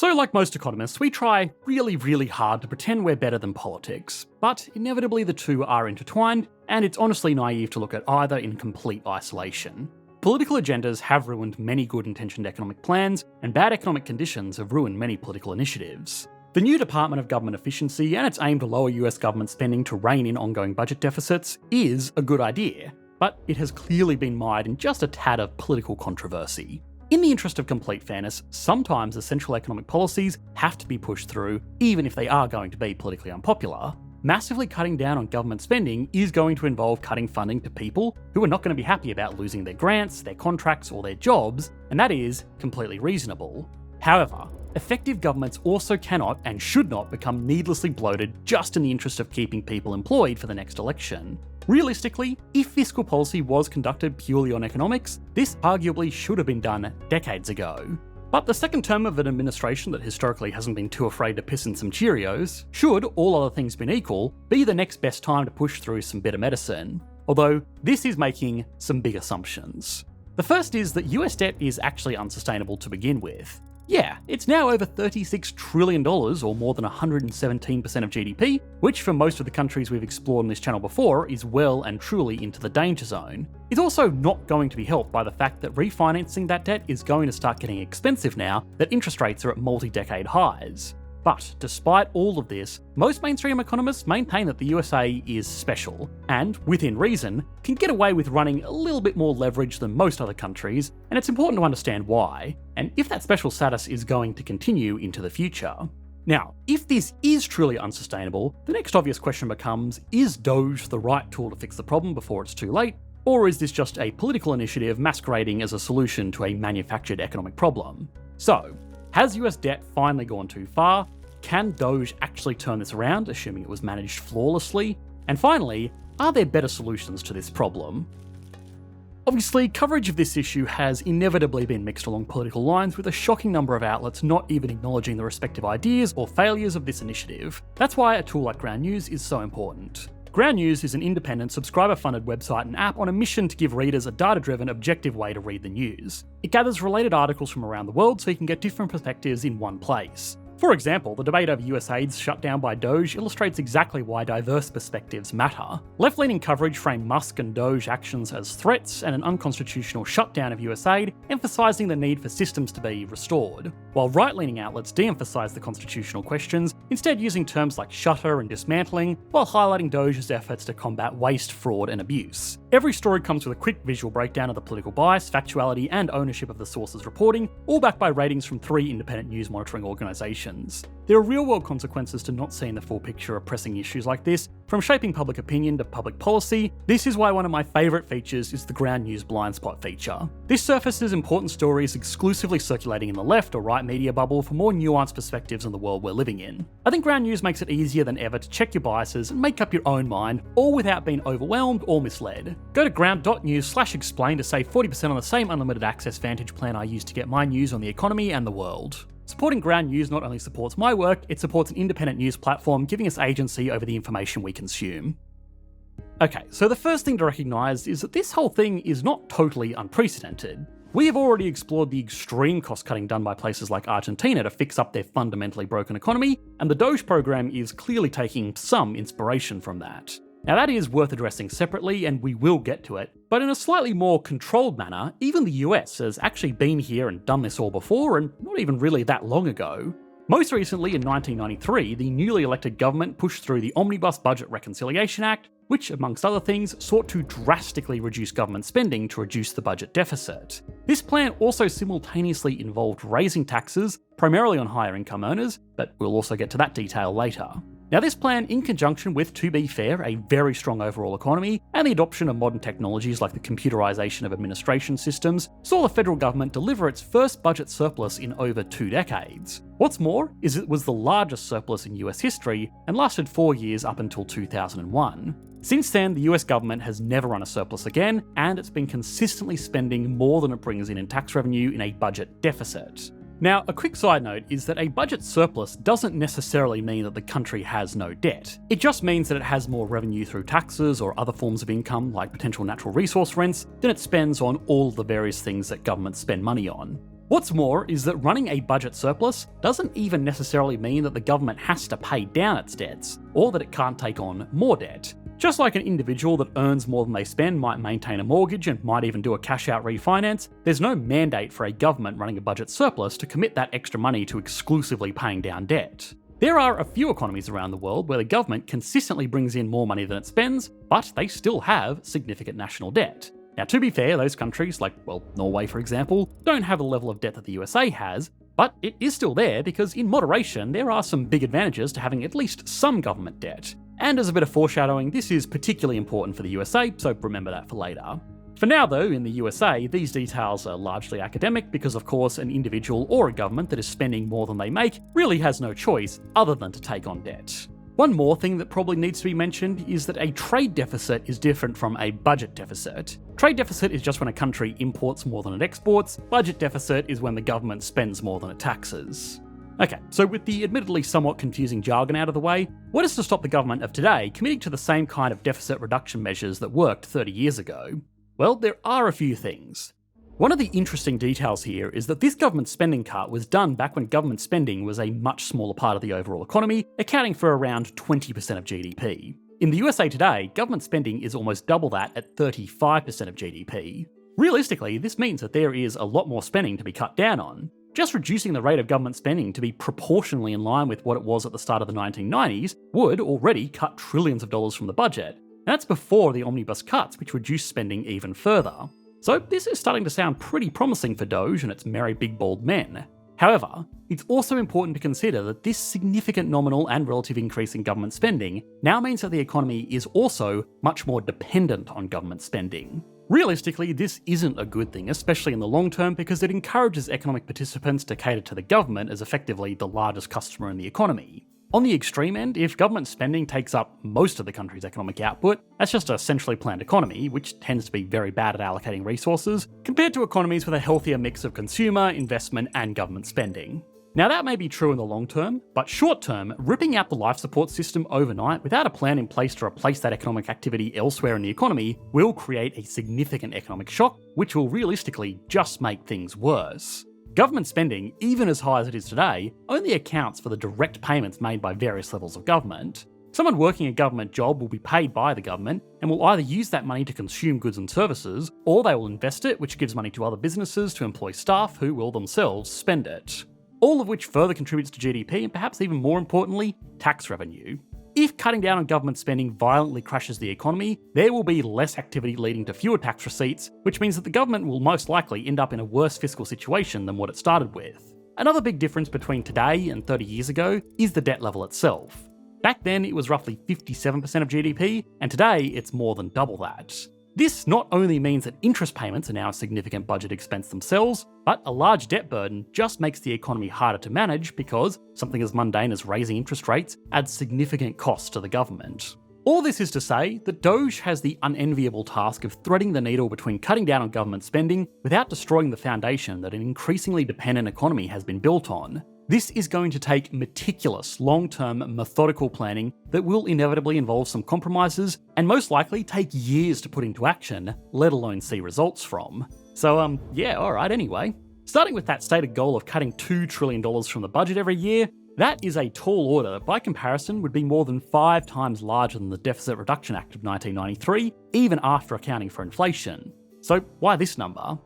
So like most economists, we try really, really hard to pretend we're better than politics, but inevitably the two are intertwined, and it's honestly naive to look at either in complete isolation. Political agendas have ruined many good-intentioned economic plans, and bad economic conditions have ruined many political initiatives. The new Department of Government Efficiency and its aim to lower US government spending to rein in ongoing budget deficits is a good idea, but it has clearly been mired in just a tad of political controversy. In the interest of complete fairness, sometimes essential economic policies have to be pushed through, even if they are going to be politically unpopular. Massively cutting down on government spending is going to involve cutting funding to people who are not going to be happy about losing their grants, their contracts, or their jobs, and that is completely reasonable. However, effective governments also cannot and should not become needlessly bloated just in the interest of keeping people employed for the next election. Realistically, if fiscal policy was conducted purely on economics, this arguably should have been done decades ago. But the second term of an administration that historically hasn't been too afraid to piss in some Cheerios should, all other things being equal, be the next best time to push through some better medicine. Although, this is making some big assumptions. The first is that US debt is actually unsustainable to begin with. Yeah, it's now over $36 trillion, or more than 117% of GDP, which for most of the countries we've explored on this channel before is well and truly into the danger zone. It's also not going to be helped by the fact that refinancing that debt is going to start getting expensive now that interest rates are at multi-decade highs. But despite all of this, most mainstream economists maintain that the USA is special, and, within reason, can get away with running a little bit more leverage than most other countries, and it's important to understand why, and if that special status is going to continue into the future. Now, if this is truly unsustainable, the next obvious question becomes, is DOGE the right tool to fix the problem before it's too late, or is this just a political initiative masquerading as a solution to a manufactured economic problem? So, has US debt finally gone too far? Can DOGE actually turn this around, assuming it was managed flawlessly? And finally, are there better solutions to this problem? Obviously, coverage of this issue has inevitably been mixed along political lines, with a shocking number of outlets not even acknowledging the respective ideas or failures of this initiative. That's why a tool like Ground News is so important. Ground News is an independent, subscriber-funded website and app on a mission to give readers a data-driven, objective way to read the news. It gathers related articles from around the world so you can get different perspectives in one place. For example, the debate over USAID's shutdown by DOGE illustrates exactly why diverse perspectives matter. Left-leaning coverage framed Musk and DOGE actions as threats and an unconstitutional shutdown of USAID, emphasising the need for systems to be restored, while right-leaning outlets de-emphasise the constitutional questions, instead using terms like shutter and dismantling, while highlighting DOGE's efforts to combat waste, fraud and abuse. Every story comes with a quick visual breakdown of the political bias, factuality and ownership of the sources reporting, all backed by ratings from 3 independent news monitoring organisations. There are real-world consequences to not seeing the full picture of pressing issues like this, from shaping public opinion to public policy. This is why one of my favourite features is the Ground News Blind Spot feature. This surfaces important stories exclusively circulating in the left or right media bubble for more nuanced perspectives on the world we're living in. I think Ground News makes it easier than ever to check your biases and make up your own mind, all without being overwhelmed or misled. Go to ground.news/explain to save 40% on the same unlimited access Vantage plan I use to get my news on the economy and the world. Supporting Ground News not only supports my work, it supports an independent news platform, giving us agency over the information we consume. Okay, so the first thing to recognise is that this whole thing is not totally unprecedented. We have already explored the extreme cost-cutting done by places like Argentina to fix up their fundamentally broken economy, and the DOGE program is clearly taking some inspiration from that. Now that is worth addressing separately, and we will get to it, but in a slightly more controlled manner, even the US has actually been here and done this all before, and not even really that long ago. Most recently, in 1993, the newly elected government pushed through the Omnibus Budget Reconciliation Act, which, amongst other things, sought to drastically reduce government spending to reduce the budget deficit. This plan also simultaneously involved raising taxes, primarily on higher income earners, but we'll also get to that detail later. Now this plan, in conjunction with, to be fair, a very strong overall economy and the adoption of modern technologies like the computerisation of administration systems, saw the federal government deliver its first budget surplus in over 2 decades. What's more is it was the largest surplus in US history and lasted 4 years up until 2001. Since then, the US government has never run a surplus again, and it's been consistently spending more than it brings in tax revenue in a budget deficit. Now, a quick side note is that a budget surplus doesn't necessarily mean that the country has no debt. It just means that it has more revenue through taxes or other forms of income, like potential natural resource rents, than it spends on all of the various things that governments spend money on. What's more is that running a budget surplus doesn't even necessarily mean that the government has to pay down its debts, or that it can't take on more debt. Just like an individual that earns more than they spend might maintain a mortgage and might even do a cash-out refinance, there's no mandate for a government running a budget surplus to commit that extra money to exclusively paying down debt. There are a few economies around the world where the government consistently brings in more money than it spends, but they still have significant national debt. Now, to be fair, those countries, like, Norway for example, don't have the level of debt that the USA has, but it is still there because in moderation there are some big advantages to having at least some government debt. And as a bit of foreshadowing, this is particularly important for the USA, so remember that for later. For now though, in the USA, these details are largely academic because of course an individual or a government that is spending more than they make really has no choice other than to take on debt. One more thing that probably needs to be mentioned is that a trade deficit is different from a budget deficit. Trade deficit is just when a country imports more than it exports, budget deficit is when the government spends more than it taxes. Okay, so with the admittedly somewhat confusing jargon out of the way, what is to stop the government of today committing to the same kind of deficit reduction measures that worked 30 years ago? Well, there are a few things. One of the interesting details here is that this government spending cut was done back when government spending was a much smaller part of the overall economy, accounting for around 20% of GDP. In the USA today, government spending is almost double that at 35% of GDP. Realistically, this means that there is a lot more spending to be cut down on. Just reducing the rate of government spending to be proportionally in line with what it was at the start of the 1990s would already cut trillions of dollars from the budget. And that's before the omnibus cuts, which reduced spending even further. So this is starting to sound pretty promising for DOGE and its merry big bald men. However, it's also important to consider that this significant nominal and relative increase in government spending now means that the economy is also much more dependent on government spending. Realistically, this isn't a good thing, especially in the long term, because it encourages economic participants to cater to the government as effectively the largest customer in the economy. On the extreme end, if government spending takes up most of the country's economic output, that's just a centrally planned economy, which tends to be very bad at allocating resources, compared to economies with a healthier mix of consumer, investment, and government spending. Now that may be true in the long term, but short term, ripping out the life support system overnight without a plan in place to replace that economic activity elsewhere in the economy will create a significant economic shock, which will realistically just make things worse. Government spending, even as high as it is today, only accounts for the direct payments made by various levels of government. Someone working a government job will be paid by the government and will either use that money to consume goods and services, or they will invest it, which gives money to other businesses to employ staff who will themselves spend it. All of which further contributes to GDP and perhaps even more importantly, tax revenue. If cutting down on government spending violently crashes the economy, there will be less activity leading to fewer tax receipts, which means that the government will most likely end up in a worse fiscal situation than what it started with. Another big difference between today and 30 years ago is the debt level itself. Back then it was roughly 57% of GDP, and today it's more than double that. This not only means that interest payments are now a significant budget expense themselves, but a large debt burden just makes the economy harder to manage because something as mundane as raising interest rates adds significant costs to the government. All this is to say that DOGE has the unenviable task of threading the needle between cutting down on government spending without destroying the foundation that an increasingly dependent economy has been built on. This is going to take meticulous, long-term, methodical planning that will inevitably involve some compromises and most likely take years to put into action, let alone see results from. So yeah, alright anyway. Starting with that stated goal of cutting $2 trillion from the budget every year, that is a tall order that by comparison would be more than 5 times larger than the Deficit Reduction Act of 1993, even after accounting for inflation. So why this number?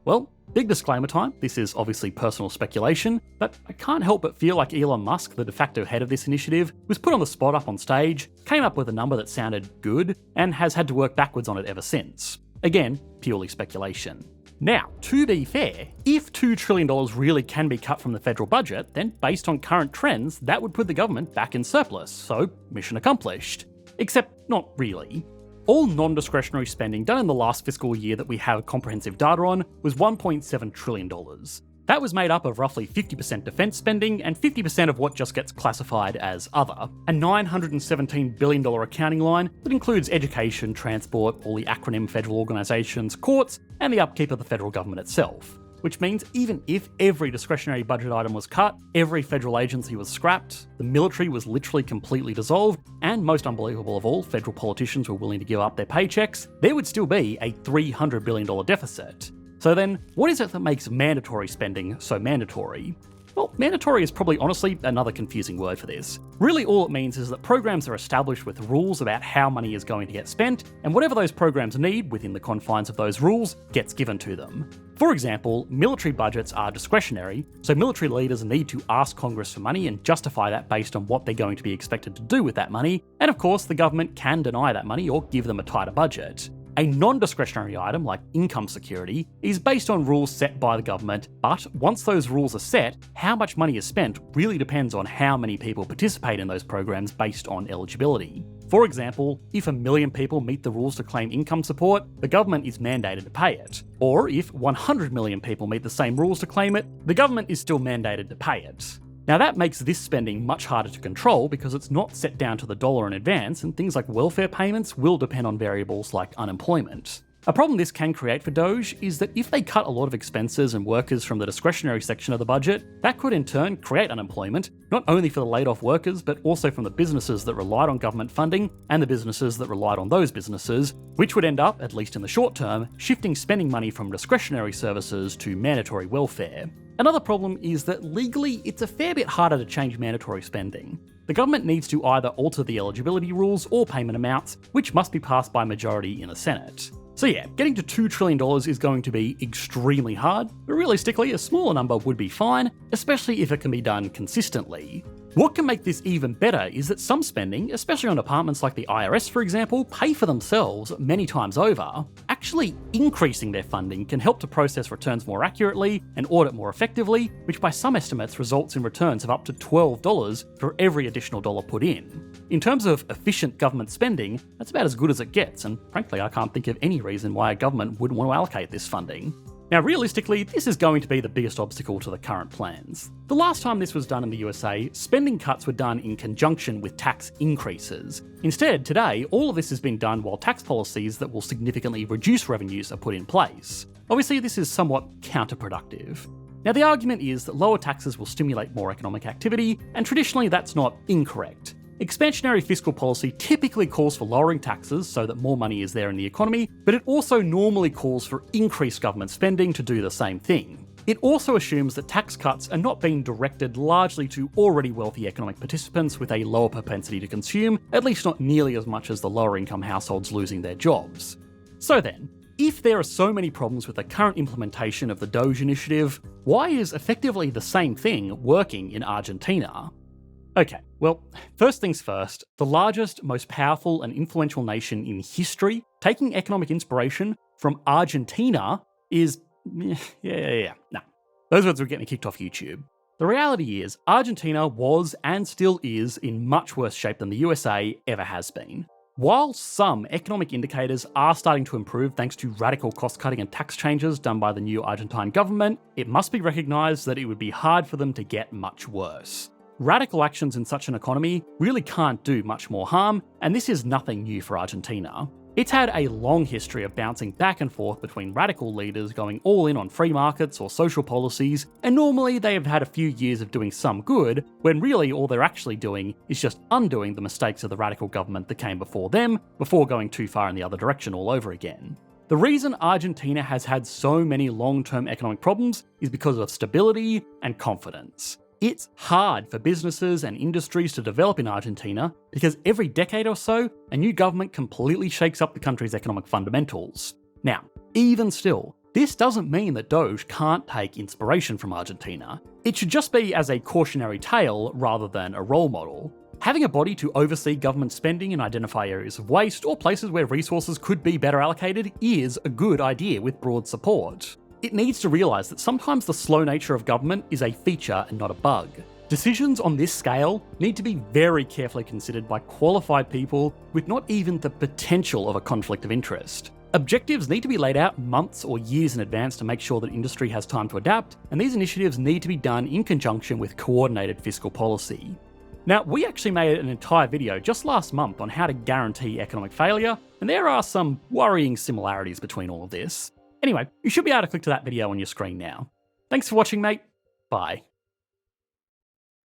Well, big disclaimer time, this is obviously personal speculation, but I can't help but feel like Elon Musk, the de facto head of this initiative, was put on the spot up on stage, came up with a number that sounded good, and has had to work backwards on it ever since. Again, purely speculation. Now, to be fair, if $2 trillion really can be cut from the federal budget, then based on current trends, that would put the government back in surplus, so mission accomplished. Except not really. All non-discretionary spending done in the last fiscal year that we have comprehensive data on was $1.7 trillion. That was made up of roughly 50% defence spending and 50% of what just gets classified as other, a $917 billion accounting line that includes education, transport, all the acronym federal organisations, courts, and the upkeep of the federal government itself. Which means even if every discretionary budget item was cut, every federal agency was scrapped, the military was literally completely dissolved, and most unbelievable of all, federal politicians were willing to give up their paychecks, there would still be a $300 billion deficit. So then, what is it that makes mandatory spending so mandatory? Well, mandatory is probably honestly another confusing word for this. Really all it means is that programs are established with rules about how money is going to get spent, and whatever those programs need within the confines of those rules gets given to them. For example, military budgets are discretionary, so military leaders need to ask Congress for money and justify that based on what they're going to be expected to do with that money, and of course the government can deny that money or give them a tighter budget. A non-discretionary item, like income security, is based on rules set by the government, but once those rules are set, how much money is spent really depends on how many people participate in those programs based on eligibility. For example, if 1 million people meet the rules to claim income support, the government is mandated to pay it. Or if 100 million people meet the same rules to claim it, the government is still mandated to pay it. Now that makes this spending much harder to control because it's not set down to the dollar in advance, and things like welfare payments will depend on variables like unemployment. A problem this can create for DOGE is that if they cut a lot of expenses and workers from the discretionary section of the budget, that could in turn create unemployment, not only for the laid off workers, but also from the businesses that relied on government funding and the businesses that relied on those businesses, which would end up, at least in the short term, shifting spending money from discretionary services to mandatory welfare. Another problem is that legally, it's a fair bit harder to change mandatory spending. The government needs to either alter the eligibility rules or payment amounts, which must be passed by majority in the Senate. So yeah, getting to $2 trillion is going to be extremely hard, but realistically, a smaller number would be fine, especially if it can be done consistently. What can make this even better is that some spending, especially on departments like the IRS for example, pay for themselves many times over. Actually increasing their funding can help to process returns more accurately and audit more effectively, which by some estimates results in returns of up to $12 for every additional dollar put in. In terms of efficient government spending, that's about as good as it gets, and frankly I can't think of any reason why a government would want to allocate this funding. Now realistically, this is going to be the biggest obstacle to the current plans. The last time this was done in the USA, spending cuts were done in conjunction with tax increases. Instead, today, all of this has been done while tax policies that will significantly reduce revenues are put in place. Obviously, this is somewhat counterproductive. Now the argument is that lower taxes will stimulate more economic activity, and traditionally that's not incorrect. Expansionary fiscal policy typically calls for lowering taxes so that more money is there in the economy, but it also normally calls for increased government spending to do the same thing. It also assumes that tax cuts are not being directed largely to already wealthy economic participants with a lower propensity to consume, at least not nearly as much as the lower income households losing their jobs. So then, if there are so many problems with the current implementation of the DOGE initiative, why is effectively the same thing working in Argentina? Okay, well, first things first, the largest, most powerful and influential nation in history, taking economic inspiration from Argentina is... nah. Those words would get me kicked off YouTube. The reality is, Argentina was and still is in much worse shape than the USA ever has been. While some economic indicators are starting to improve thanks to radical cost-cutting and tax changes done by the new Argentine government, it must be recognised that it would be hard for them to get much worse. Radical actions in such an economy really can't do much more harm, and this is nothing new for Argentina. It's had a long history of bouncing back and forth between radical leaders going all in on free markets or social policies, and normally they have had a few years of doing some good, when really all they're actually doing is just undoing the mistakes of the radical government that came before them, before going too far in the other direction all over again. The reason Argentina has had so many long-term economic problems is because of stability and confidence. It's hard for businesses and industries to develop in Argentina because every decade or so, a new government completely shakes up the country's economic fundamentals. Now, even still, this doesn't mean that DOGE can't take inspiration from Argentina. It should just be as a cautionary tale rather than a role model. Having a body to oversee government spending and identify areas of waste or places where resources could be better allocated is a good idea with broad support. It needs to realise that sometimes the slow nature of government is a feature and not a bug. Decisions on this scale need to be very carefully considered by qualified people with not even the potential of a conflict of interest. Objectives need to be laid out months or years in advance to make sure that industry has time to adapt, and these initiatives need to be done in conjunction with coordinated fiscal policy. Now, we actually made an entire video just last month on how to guarantee economic failure, and there are some worrying similarities between all of this. Anyway, you should be able to click to that video on your screen now. Thanks for watching, mate. Bye.